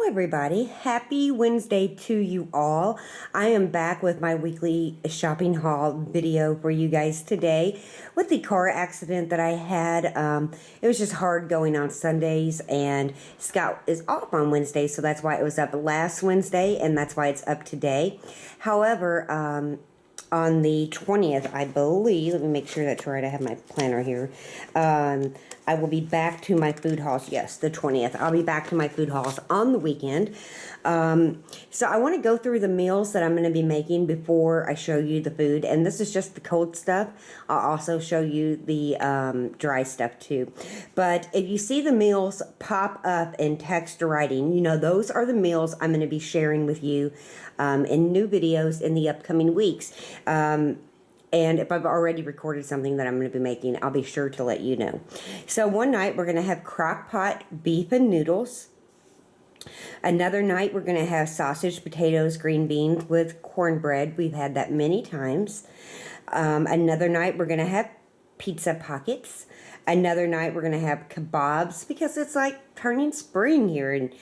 everybody. Happy Wednesday to you all. I am back with my weekly shopping haul video for you guys today. With the car accident that I had, it was just hard going on Sundays, and Scout is off on Wednesday, so that's why it was up last Wednesday, and that's why it's up today. However, on the 20th, I believe, let me make sure that's right, I have my planner here, I will be back to my food hauls. Yes, the 20th. I'll be back to my food hauls on the weekend. So I want to go through the meals that I'm going to be making before I show you the food. And this is just the cold stuff. I'll also show you the dry stuff too. But if you see the meals pop up in text writing, you know those are the meals I'm going to be sharing with you in new videos in the upcoming weeks. And if I've already recorded something that I'm going to be making, I'll be sure to let you know. So one night we're going to have crock pot beef and noodles. Another night we're going to have sausage, potatoes, green beans with cornbread. We've had that many times. Another night we're going to have pizza pockets. Another night we're going to have kebabs because it's like turning spring here, and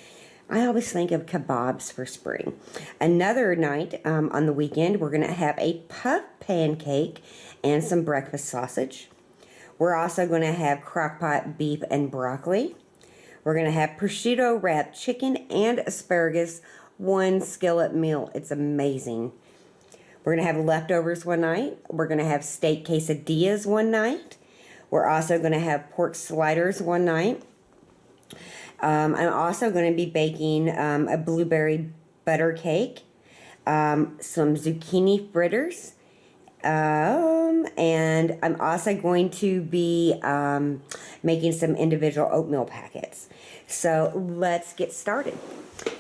I always think of kebabs for spring. Another night on the weekend, we're going to have a puff pancake and some breakfast sausage. We're also going to have crock-pot beef and broccoli. We're going to have prosciutto wrapped chicken and asparagus, one skillet meal. It's amazing. We're going to have leftovers one night. We're going to have steak quesadillas one night. We're also going to have pork sliders one night. I'm also going to be baking a blueberry butter cake, some zucchini fritters, and I'm also going to be making some individual oatmeal packets. So let's get started.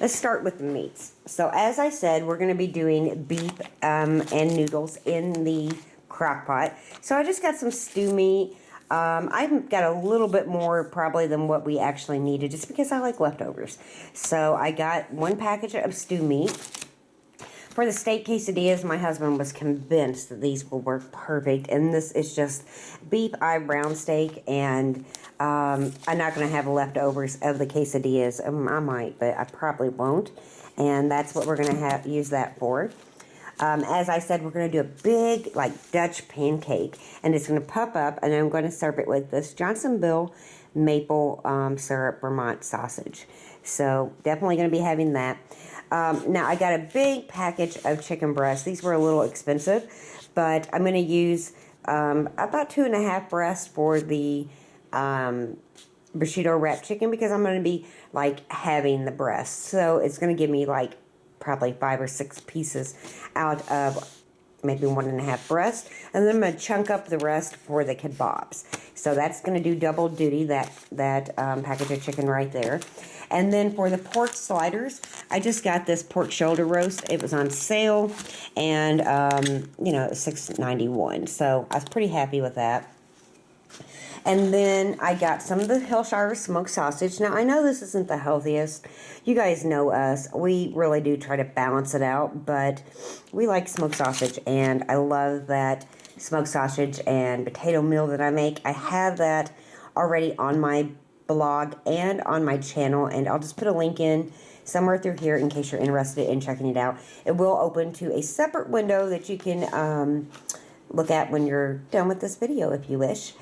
Let's start with the meats. So as I said, we're going to be doing beef and noodles in the crock pot. So I just got some stew meat. I've got a little bit more probably than what we actually needed just because I like leftovers. So I got one package of stew meat. For the steak quesadillas, my husband was convinced that these will work perfect. And this is just beef eye brown steak. And I'm not going to have leftovers of the quesadillas. I might, but I probably won't. And that's what we're going to use that for. As I said, we're going to do a big, like, Dutch pancake, and it's going to puff up, and I'm going to serve it with this Johnsonville maple syrup Vermont sausage. So, definitely going to be having that. Now, I got a big package of chicken breasts. These were a little expensive, but I'm going to use about 2.5 breasts for the prosciutto wrapped chicken because I'm going to be, like, having the breasts. So, it's going to give me, like, probably 5 or 6 pieces out of maybe 1.5 breast, and then I'm going to chunk up the rest for the kebabs. So that's going to do double duty, that package of chicken right there. And then for the pork sliders, I just got this pork shoulder roast. It was on sale, and you know, $6.91. So I was pretty happy with that. And then I got some of the Hillshire smoked sausage. Now, I know this isn't the healthiest. You guys know us. We really do try to balance it out, but we like smoked sausage, and I love that smoked sausage and potato meal that I make. I have that already on my blog and on my channel, and I'll just put a link in somewhere through here in case you're interested in checking it out. It will open to a separate window that you can look at when you're done with this video if you wish.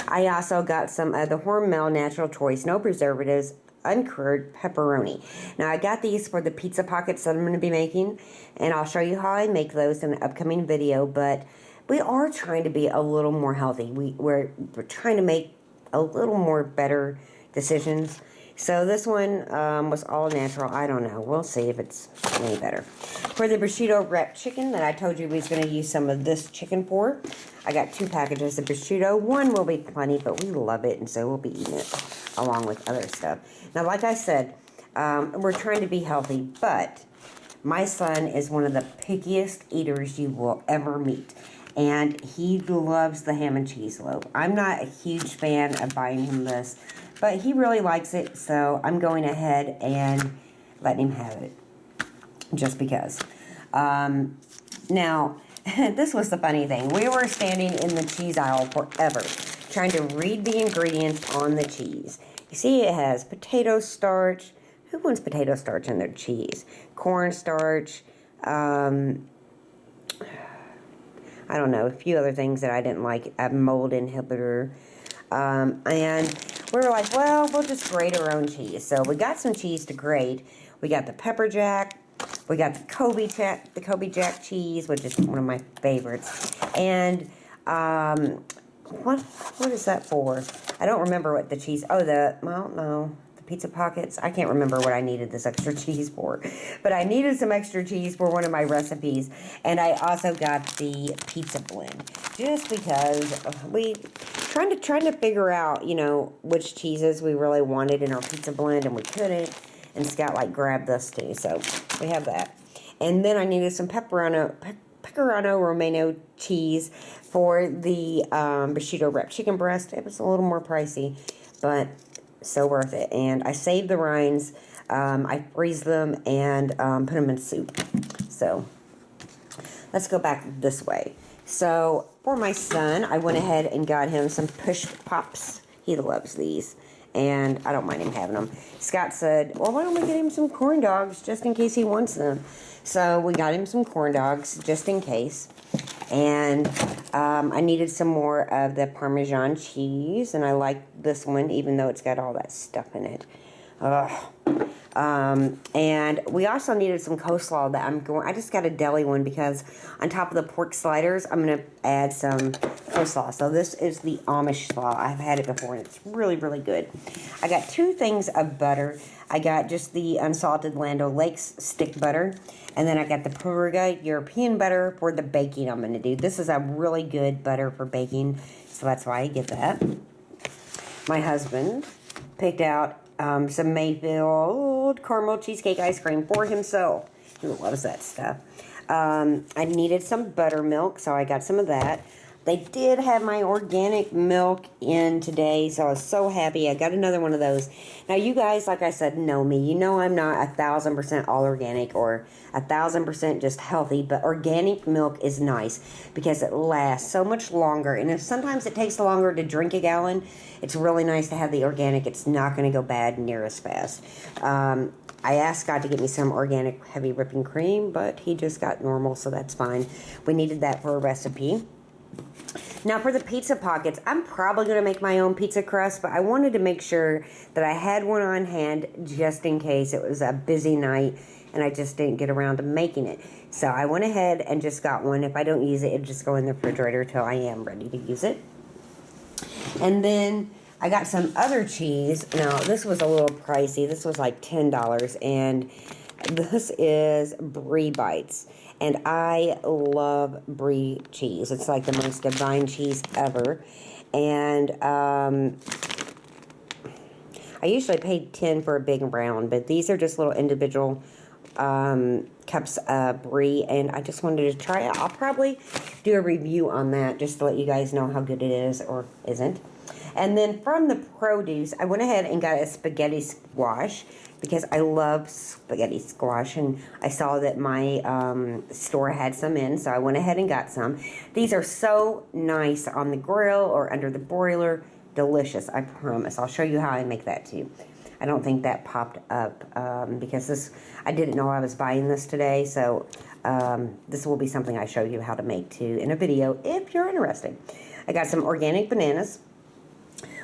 I also got some of the Hormel Natural Choice, no preservatives, uncured pepperoni. Now, I got these for the pizza pockets that I'm going to be making, and I'll show you how I make those in an upcoming video, but we are trying to be a little more healthy. We're trying to make a little more better decisions. So this one was all natural. I don't know. We'll see if it's any better. For the prosciutto wrapped chicken that I told you we was going to use some of this chicken for, I got 2 packages of prosciutto. One will be plenty, but we love it, and so we'll be eating it along with other stuff. Now, like I said, we're trying to be healthy, but my son is one of the pickiest eaters you will ever meet, and he loves the ham and cheese loaf. I'm not a huge fan of buying him this, but he really likes it, so I'm going ahead and letting him have it, just because. Now, this was the funny thing. We were standing in the cheese aisle forever, trying to read the ingredients on the cheese. You see it has potato starch, who wants potato starch in their cheese? Cornstarch, I don't know, a few other things that I didn't like, a mold inhibitor. And we were like, well, we'll just grate our own cheese. So we got some cheese to grate. We got the pepper jack. We got the Kobe Jack cheese, which is one of my favorites. And what is that for? I don't remember what the cheese. Oh, the pizza pockets. I can't remember what I needed this extra cheese for, but I needed some extra cheese for one of my recipes. And I also got the pizza blend, just because we trying to figure out, you know, which cheeses we really wanted in our pizza blend, and we couldn't. And Scott grabbed this too, so we have that. And then I needed some pecorino romano cheese for the prosciutto wrapped chicken breast. It was a little more pricey, but so worth it. And I saved the rinds. I freeze them and put them in soup. So let's go back this way. So for my son, I went ahead and got him some Push Pops. He loves these, and I don't mind him having them. Scott said, well, why don't we get him some corn dogs just in case he wants them? So we got him some corn dogs just in case. And I needed some more of the Parmesan cheese, and I like this one even though it's got all that stuff in it. And we also needed some coleslaw that I just got a deli one because on top of the pork sliders, I'm going to add some coleslaw. So this is the Amish slaw. I've had it before, and it's really, really good. I got 2 things of butter. I got just the unsalted Land O'Lakes stick butter, and then I got the Peruga European butter for the baking I'm going to do. This is a really good butter for baking, so that's why I get that. My husband picked out some Mayfield caramel cheesecake ice cream for himself. He loves that stuff. I needed some buttermilk, so I got some of that. They did have my organic milk in today, so I was so happy. I got another one of those. Now, you guys, like I said, know me. You know I'm not 1,000% all organic or 1,000% just healthy, but organic milk is nice because it lasts so much longer. And if sometimes it takes longer to drink a gallon, it's really nice to have the organic. It's not going to go bad near as fast. I asked Scott to get me some organic heavy whipping cream, but he just got normal, so that's fine. We needed that for a recipe. Now for the pizza pockets, I'm probably going to make my own pizza crust, but I wanted to make sure that I had one on hand just in case it was a busy night and I just didn't get around to making it. So I went ahead and just got one. If I don't use it, it'll just go in the refrigerator till I am ready to use it. And then I got some other cheese. Now this was a little pricey. This was like $10, and this is Brie Bites. And I love Brie cheese. It's like the most divine cheese ever. And I usually pay $10 for a big round, but these are just little individual cups of Brie, and I just wanted to try it. I'll probably do a review on that just to let you guys know how good it is or isn't. And then from the produce, I went ahead and got a spaghetti squash because I love spaghetti squash, and I saw that my store had some in, so I went ahead and got some. These are so nice on the grill or under the broiler. Delicious, I promise. I'll show you how I make that too. I don't think that popped up because I didn't know I was buying this today, so this will be something I show you how to make too in a video if you're interested. I got some organic bananas.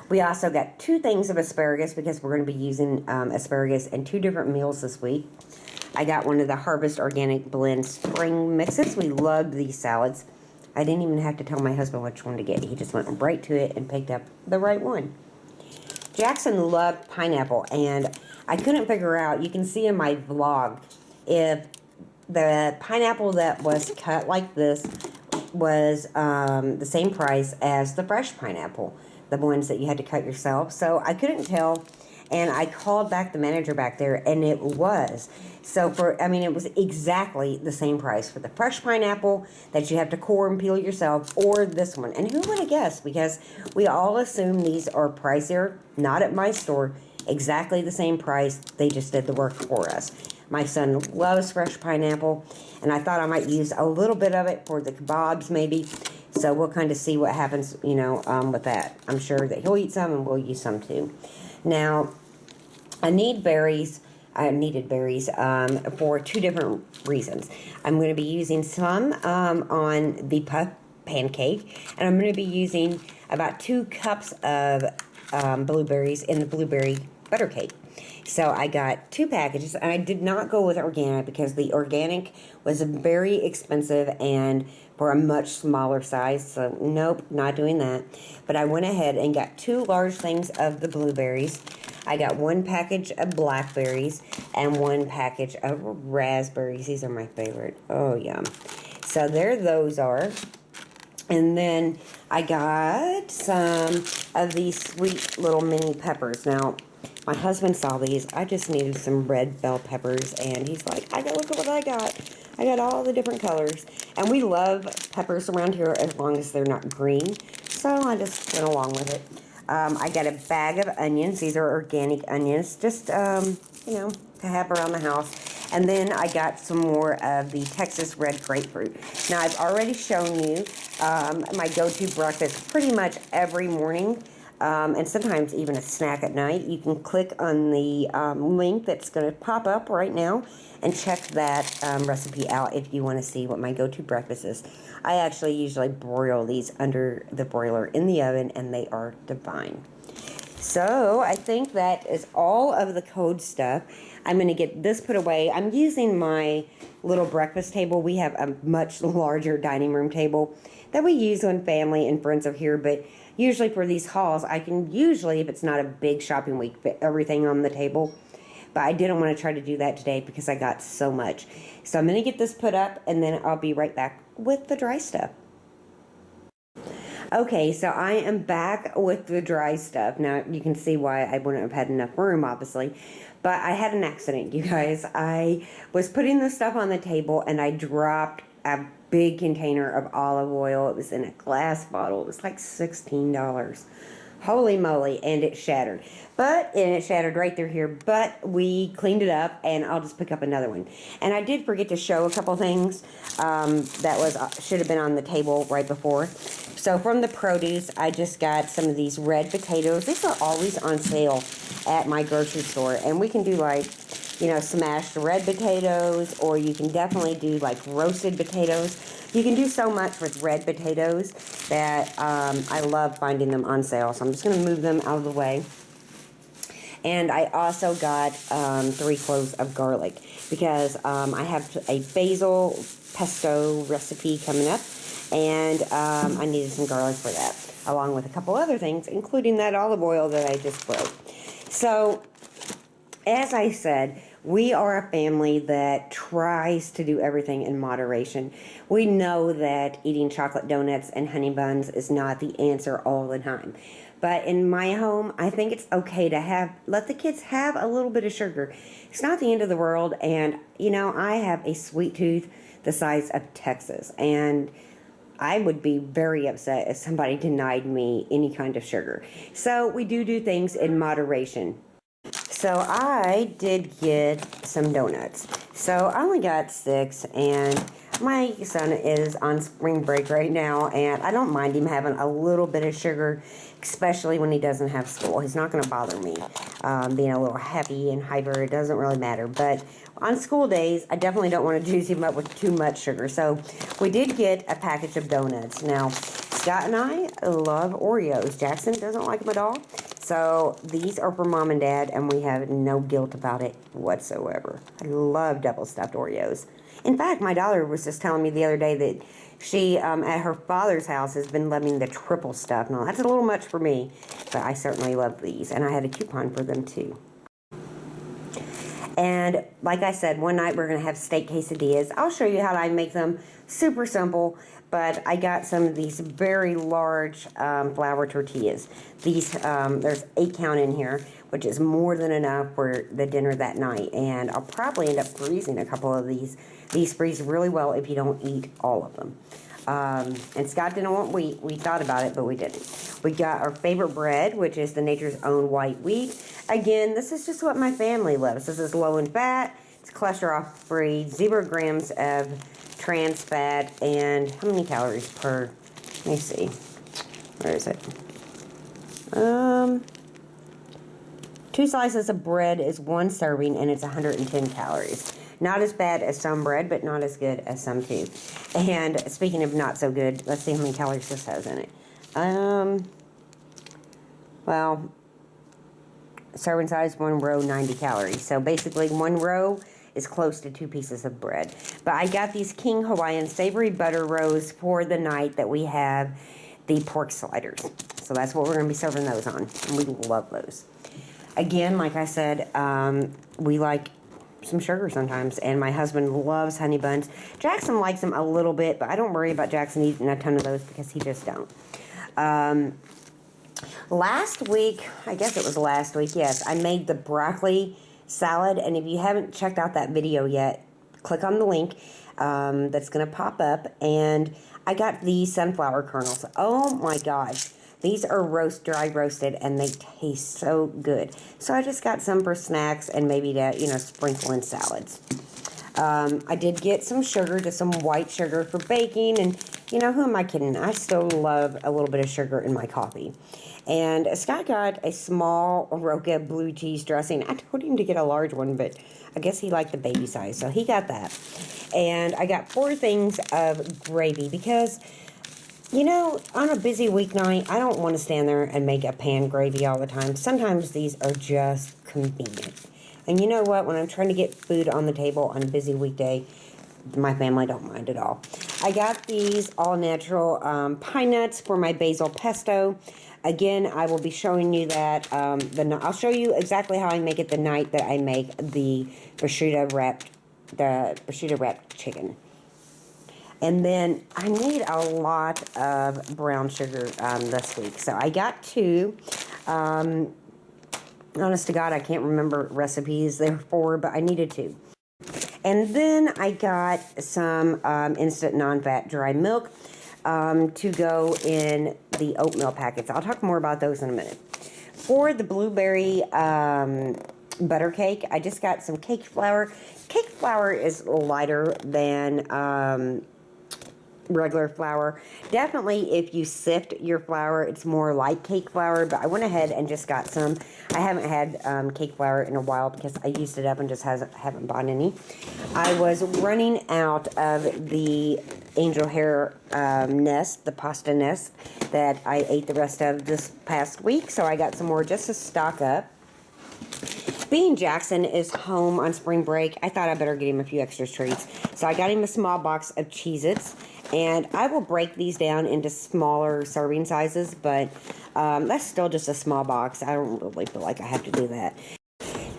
We also got 2 things of asparagus because we're going to be using asparagus in 2 different meals this week. I got one of the Harvest Organic Blend spring mixes. We loved these salads. I didn't even have to tell my husband which one to get. He just went right to it and picked up the right one. Jackson loved pineapple, and I couldn't figure out, you can see in my vlog, if the pineapple that was cut like this was the same price as the fresh pineapple, the ones that you had to cut yourself. So I couldn't tell, and I called back the manager back there, and it was. So it was exactly the same price for the fresh pineapple that you have to core and peel yourself, or this one. And who would have guessed? Because we all assume these are pricier. Not at my store. Exactly the same price. They just did the work for us. My son loves fresh pineapple, and I thought I might use a little bit of it for the kebabs maybe. So we'll kind of see what happens, with that. I'm sure that he'll eat some and we'll use some too. Now, I need berries. needed berries for 2 different reasons. I'm going to be using some on the puff pancake, and I'm going to be using about 2 cups of blueberries in the blueberry butter cake. So I got 2 packages, and I did not go with organic because the organic was very expensive and for a much smaller size. So nope, not doing that. But I went ahead and got 2 large things of the blueberries. I got 1 package of blackberries and 1 package of raspberries. These are my favorite. Oh, yum. So there those are. And then I got some of these sweet little mini peppers. Now, my husband saw these. I just needed some red bell peppers, and he's like, look at what I got. I got all the different colors. And we love peppers around here as long as they're not green. So I just went along with it. I got a bag of onions. These are organic onions, just, you know, to have around the house. And then I got some more of the Texas red grapefruit. Now, I've already shown you my go-to breakfast pretty much every morning, and sometimes even a snack at night. You can click on the link that's going to pop up right now and check that recipe out if you want to see what my go-to breakfast is. I actually usually broil these under the broiler in the oven, and they are divine. So I think that is all of the code stuff. I'm going to get this put away. I'm using my little breakfast table. We have a much larger dining room table that we use when family and friends are here, but usually for these hauls, I can usually, if it's not a big shopping week, fit everything on the table. But I didn't want to try to do that today because I got so much. So I'm going to get this put up, and then I'll be right back with the dry stuff. Okay, so I am back with the dry stuff. Now, you can see why I wouldn't have had enough room, obviously. But I had an accident, you guys. I was putting the stuff on the table, and I dropped a big container of olive oil. It was in a glass bottle. It was like $16. Holy moly, and it shattered. And it shattered right through here, but we cleaned it up, and I'll just pick up another one. And I did forget to show a couple things that should have been on the table right before. So from the produce, I just got some of these red potatoes. These are always on sale at my grocery store, and we can do like, you know, smashed red potatoes, or you can definitely do like roasted potatoes. You can do so much with red potatoes that I love finding them on sale. So I'm just going to move them out of the way. And I also got 3 cloves of garlic because I have a basil pesto recipe coming up, and I needed some garlic for that, along with a couple other things, including that olive oil that I just broke. So, as I said, we are a family that tries to do everything in moderation. We know that eating chocolate donuts and honey buns is not the answer all the time. But in my home, I think it's okay to let the kids have a little bit of sugar. It's not the end of the world, and, you know, I have a sweet tooth the size of Texas, and I would be very upset if somebody denied me any kind of sugar. So we do things in moderation. So I did get some donuts. So I only got 6, and my son is on spring break right now, and I don't mind him having a little bit of sugar, especially when he doesn't have school. He's not going to bother me being a little heavy and hyper. It doesn't really matter. But on school days, I definitely don't want to juice him up with too much sugar. So we did get a package of donuts. Now, Scott and I love Oreos. Jackson doesn't like them at all. So these are for Mom and Dad, and we have no guilt about it whatsoever. I love double stuffed Oreos. In fact, my daughter was just telling me the other day that she, at her father's house, has been loving the triple stuff. Now, that's a little much for me, but I certainly love these, and I had a coupon for them, too. And like I said, one night we're going to have steak quesadillas. I'll show you how I make them. Super simple, but I got some of these very large flour tortillas. These, there's 8 count in here, which is more than enough for the dinner that night. And I'll probably end up freezing a couple of these. These freeze really well if you don't eat all of them. And Scott didn't want wheat. We thought about it, but we didn't. We got our favorite bread, which is the Nature's Own white wheat. Again, this is just what my family loves. This is low in fat. It's cholesterol-free, 0 grams of trans fat, and how many calories per? Let me see. Where is it? 2 slices of bread is 1 serving, and it's 110 calories. Not as bad as some bread, but not as good as some too. And speaking of not so good, let's see how many calories this has in it. Well, serving size, 1 row, 90 calories. So basically 1 row is close to 2 pieces of bread. But I got these King Hawaiian savory butter rolls for the night that we have the pork sliders. So that's what we're going to be serving those on. And we love those. Again, like I said, we like some sugar sometimes, and my husband loves honey buns. Jackson likes them a little bit, but I don't worry about Jackson eating a ton of those because he just don't. Last week, I guess it was last week, yes, I made the broccoli salad, and if you haven't checked out that video yet, click on the link that's going to pop up, and I got the sunflower kernels. Oh my gosh. These are dry roasted, and they taste so good. So I just got some for snacks and maybe to, sprinkle in salads. I did get some sugar, just some white sugar for baking, and, who am I kidding? I still love a little bit of sugar in my coffee. And Scott got a small Roca blue cheese dressing. I told him to get a large one, but I guess he liked the baby size, so he got that. And I got 4 things of gravy because... on a busy weeknight, I don't want to stand there and make a pan gravy all the time. Sometimes these are just convenient. And you know what? When I'm trying to get food on the table on a busy weekday, my family don't mind at all. I got these all-natural pine nuts for my basil pesto. Again, I will be showing you that. I'll show you exactly how I make it the night that I make the prosciutto wrapped chicken. And then I need a lot of brown sugar this week. So I got 2. Honest to God, I can't remember recipes there were for, but I needed 2. And then I got some instant non-fat dry milk to go in the oatmeal packets. I'll talk more about those in a minute. For the blueberry butter cake, I just got some cake flour. Cake flour is lighter than... regular flour. Definitely if you sift your flour, it's more like cake flour, but I went ahead and just got some. I haven't had cake flour in a while because I used it up and just haven't bought any. I was running out of the angel hair nest, the pasta nest that I ate the rest of this past week, so I got some more just to stock up. Being Jackson is home on spring break, I thought I better get him a few extra treats. So I got him a small box of Cheez-Its, and I will break these down into smaller serving sizes, but that's still just a small box. I don't really feel like I have to do that.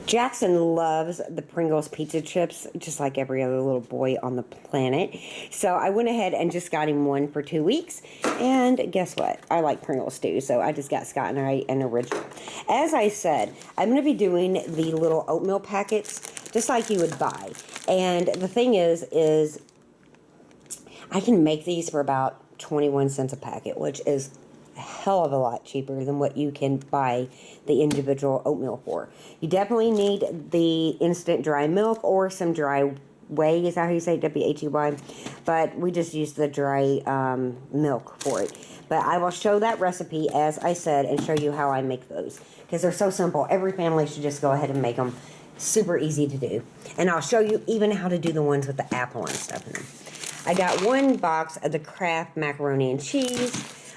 Jackson loves the Pringles pizza chips, just like every other little boy on the planet. So I went ahead and just got him one for 2 weeks. And guess what? I like Pringles too, so I just got Scott and I an original. As I said, I'm going to be doing the little oatmeal packets, just like you would buy. And the thing is I can make these for about 21 cents a packet, which is a hell of a lot cheaper than what you can buy the individual oatmeal for. You definitely need the instant dry milk or some dry whey, is that how you say it? W-H-E-Y? But we just use the dry milk for it. But I will show that recipe, as I said, and show you how I make those. Because they're so simple. Every family should just go ahead and make them. Super easy to do. And I'll show you even how to do the ones with the apple and stuff in them. I got 1 box of the Kraft macaroni and cheese.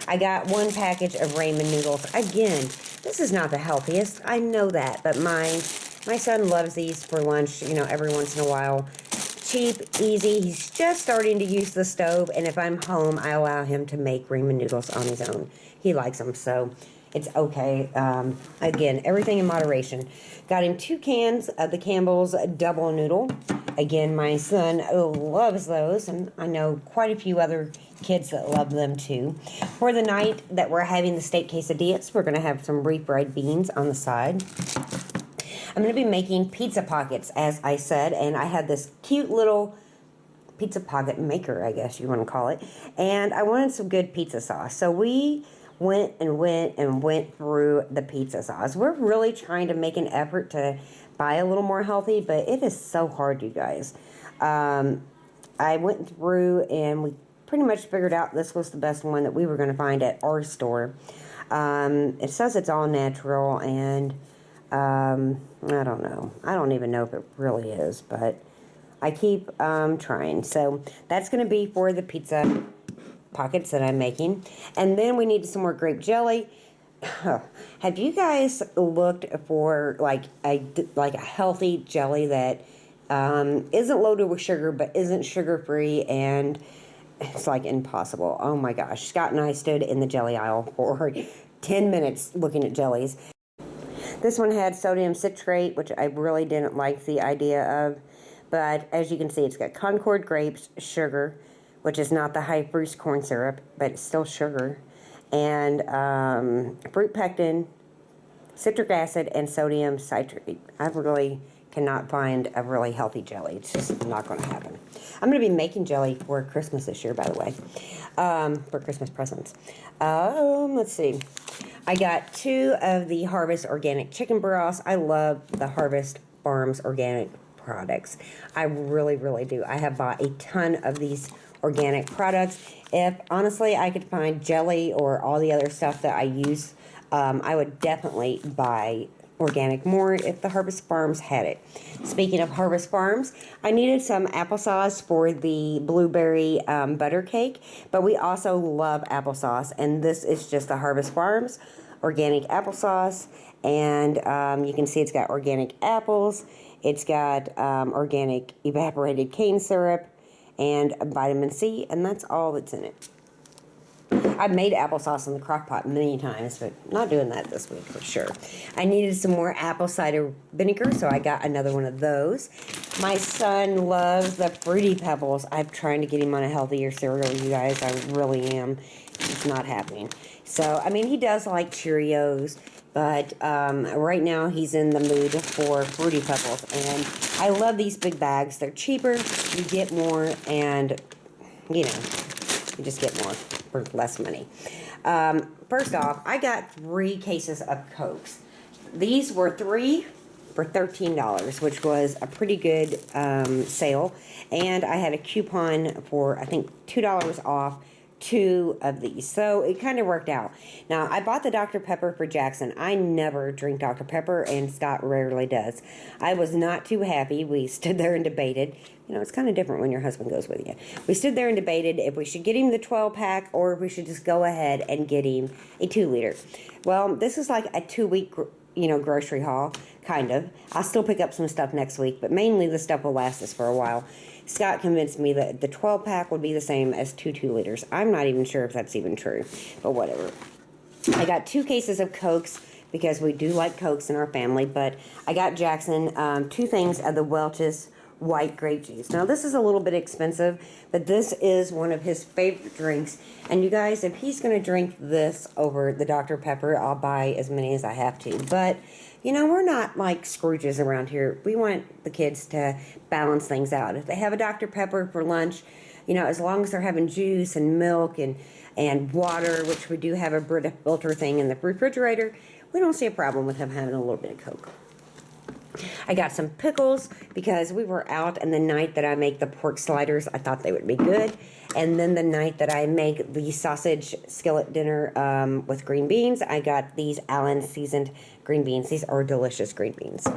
I got 1 package of ramen noodles. Again, this is not the healthiest. I know that, but my son loves these for lunch, every once in a while. Cheap, easy. He's just starting to use the stove, and if I'm home, I allow him to make ramen noodles on his own. He likes them, so it's okay. Again, everything in moderation. Got him 2 cans of the Campbell's double noodle. Again, my son loves those, and I know quite a few other kids that love them too. For the night that we're having the steak quesadillas, we're going to have some refried beans on the side. I'm going to be making pizza pockets, as I said, and I had this cute little pizza pocket maker, I guess you want to call it, and I wanted some good pizza sauce. So we went through the pizza sauce. We're really trying to make an effort to buy a little more healthy, but it is so hard, you guys. I went through and we pretty much figured out this was the best one that we were going to find at our store. It says it's all natural, and I don't know. I don't even know if it really is, but I keep trying. So that's going to be for the pizza pockets that I'm making. And then we need some more grape jelly. Have you guys looked for like a healthy jelly that isn't loaded with sugar but isn't sugar free, and it's like impossible? Oh my gosh. Scott and I stood in the jelly aisle for 10 minutes looking at jellies. This one had sodium citrate, which I really didn't like the idea of. But as you can see, it's got Concord grapes, sugar, which is not the high fructose corn syrup, but it's still sugar, and fruit pectin, citric acid, and sodium citrate. I really cannot find a really healthy jelly. It's just not going to happen. I'm going to be making jelly for Christmas this year, by the way, for Christmas presents. Let's see. I got 2 of the Harvest Organic Chicken Broths. I love the Harvest Farms Organic products. I really, really do. I have bought a ton of these organic products. If, honestly, I could find jelly or all the other stuff that I use, I would definitely buy organic more if the Harvest Farms had it. Speaking of Harvest Farms, I needed some applesauce for the blueberry butter cake, but we also love applesauce, and this is just the Harvest Farms organic applesauce, and you can see it's got organic apples, it's got organic evaporated cane syrup, and vitamin C, and that's all that's in it. I've made applesauce in the crock pot many times, but not doing that this week for sure. I needed some more apple cider vinegar, so I got another one of those. My son loves the Fruity Pebbles. I'm trying to get him on a healthier cereal, you guys. I really am. It's not happening. So, I mean, he does like Cheerios, but right now he's in the mood for Fruity Pebbles. And I love these big bags. They're cheaper, you get more, and, you know, you just get more for less money. First off, I got 3 cases of Cokes. These were 3 for $13, which was a pretty good sale. And I had a coupon for, I think, $2 off 2 of these. So it kind of worked out. Now, I bought the Dr. Pepper for Jackson. I never drink Dr. Pepper, and Scott rarely does. I was not too happy. We stood there and debated. You know, it's kind of different when your husband goes with you. We stood there and debated if we should get him the 12-pack or if we should just go ahead and get him a 2-liter. Well, this is like a 2-week, grocery haul, kind of. I'll still pick up some stuff next week, but mainly the stuff will last us for a while. Scott convinced me that the 12-pack would be the same as 2 liters. I'm not even sure if that's even true, but whatever. I got 2 cases of Cokes because we do like Cokes in our family, but I got Jackson 2 things of the Welch's white grape juice. Now, this is a little bit expensive, but this is one of his favorite drinks. And you guys, if he's going to drink this over the Dr. Pepper, I'll buy as many as I have to. But, we're not like Scrooges around here. We want the kids to balance things out. If they have a Dr. Pepper for lunch, as long as they're having juice and milk and water, which we do have a Brita filter thing in the refrigerator, we don't see a problem with him having a little bit of Coke. I got some pickles because we were out, and the night that I make the pork sliders, I thought they would be good. And then the night that I make the sausage skillet dinner with green beans, I got these Allen seasoned green beans. These are delicious green beans.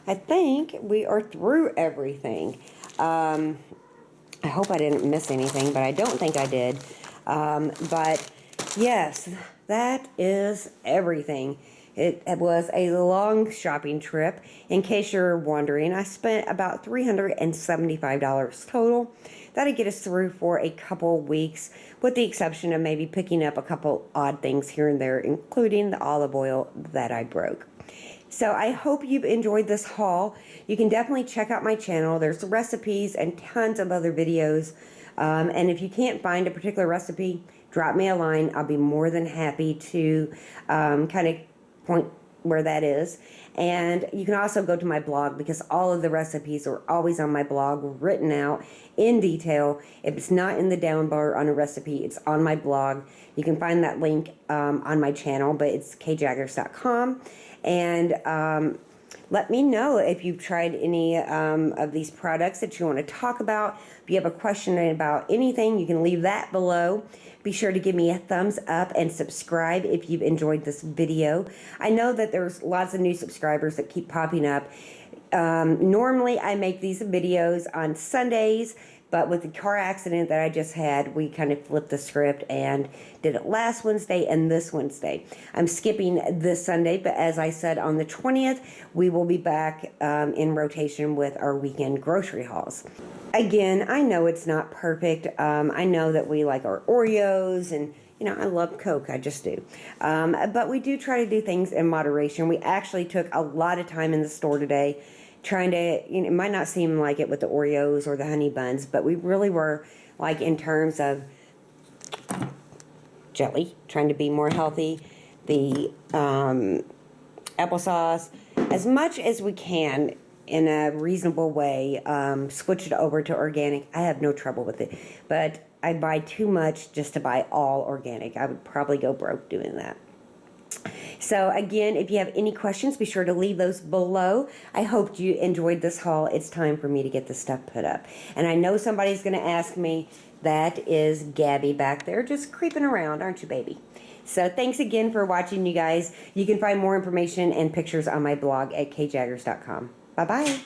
I think we are through everything. I hope I didn't miss anything, but I don't think I did. But yes, that is everything. It was a long shopping trip. In case you're wondering, I spent about $375 total. That'd get us through for a couple weeks, with the exception of maybe picking up a couple odd things here and there, including the olive oil that I broke. So I hope you've enjoyed this haul. You can definitely check out my channel. There's recipes and tons of other videos. And if you can't find a particular recipe, drop me a line. I'll be more than happy to kind of point where that is. And you can also go to my blog, because all of the recipes are always on my blog, written out in detail. If it's not in the down bar on a recipe, it's on my blog. You can find that link on my channel, but it's kjaggers.com. And let me know if you've tried any of these products that you want to talk about. If you have a question about anything, you can leave that below. Be sure to give me a thumbs up and subscribe if you've enjoyed this video. I know that there's lots of new subscribers that keep popping up. Normally I make these videos on Sundays, but with the car accident that I just had, we kind of flipped the script and did it last Wednesday and this Wednesday. I'm skipping this Sunday, but as I said, on the 20th, we will be back in rotation with our weekend grocery hauls. Again, I know it's not perfect. I know that we like our Oreos and I love Coke, I just do. But we do try to do things in moderation. We actually took a lot of time in the store today trying to, it might not seem like it with the Oreos or the honey buns, but we really were, like, in terms of jelly, trying to be more healthy, the applesauce, as much as we can in a reasonable way, switch it over to organic. I have no trouble with it, but I buy too much just to buy all organic. I would probably go broke doing that. So again, if you have any questions, be sure to leave those below. I hope you enjoyed this haul. It's time for me to get this stuff put up. And I know somebody's going to ask me, that is Gabby back there just creeping around, aren't you, baby? So thanks again for watching, you guys. You can find more information and pictures on my blog at kjaggers.com. Bye-bye.